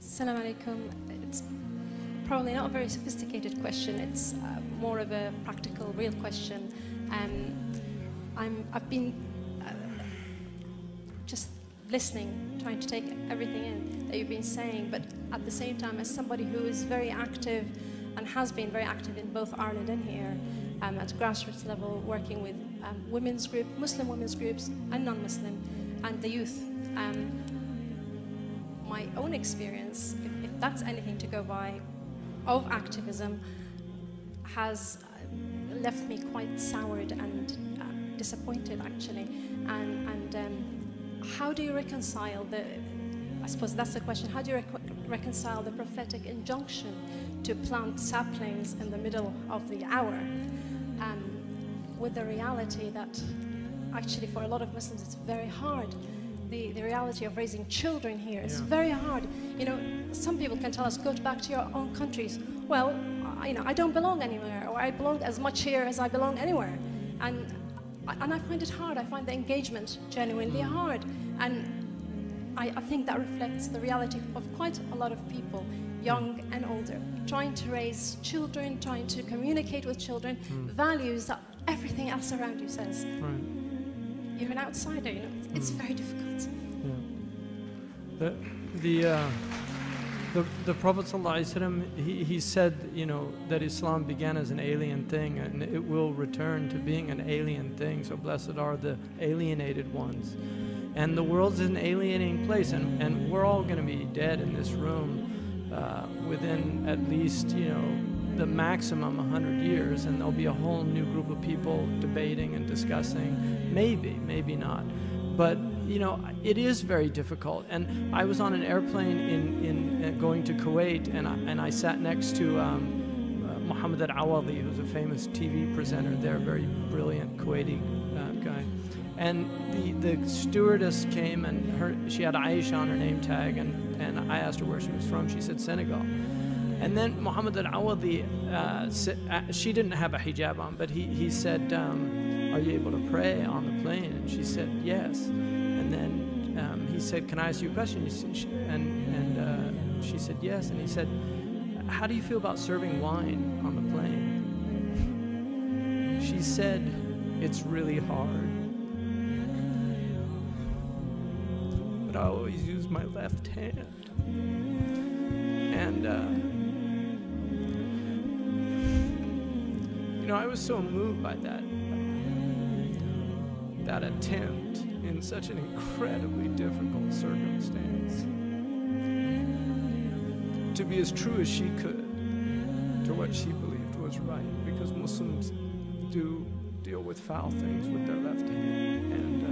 Assalamu alaikum. It's probably not a very sophisticated question. It's more of a practical, real question. I've been just listening, trying to take everything in that you've been saying, but at the same time, as somebody who is very active and has been very active in both Ireland and here, at grassroots level, working with women's groups, Muslim women's groups and non-Muslim, and the youth. My own experience, if that's anything to go by, of activism has left me quite soured and disappointed, actually. And how do you reconcile I suppose that's the question, how do you reconcile the prophetic injunction to plant saplings in the middle of the hour with the reality that actually for a lot of Muslims it's very hard. The reality of raising children here is very hard. You know, some people can tell us, go back to your own countries. Well, I don't belong anywhere, or I belong as much here as I belong anywhere. And I find it hard. I find the engagement genuinely hard. And I think that reflects the reality of quite a lot of people, young and older, trying to raise children, trying to communicate with children, values that everything else around you says. Right. You're an outsider, you know. It's very difficult. Yeah. The Prophet ﷺ, he said, you know, that Islam began as an alien thing and it will return to being an alien thing. So blessed are the alienated ones. And the world's an alienating place, and we're all going to be dead in this room within at least, you know, the maximum 100 years, and there'll be a whole new group of people debating and discussing. Maybe not. But, you know, it is very difficult. And I was on an airplane in going to Kuwait, and I sat next to Muhammad al-Awadi, who's a famous TV presenter there, very brilliant Kuwaiti guy. And the stewardess came, and she had Aisha on her name tag, and I asked her where she was from. She said Senegal. And then Muhammad al-Awadi, she didn't have a hijab on, but he said, are you able to pray on the plane? And she said, yes. And then he said, can I ask you a question? And she said, yes. And he said, how do you feel about serving wine on the plane? She said, it's really hard. But I always use my left hand. And, you know, I was so moved by that attempt in such an incredibly difficult circumstance to be as true as she could to what she believed was right, because Muslims do deal with foul things with their left hand. And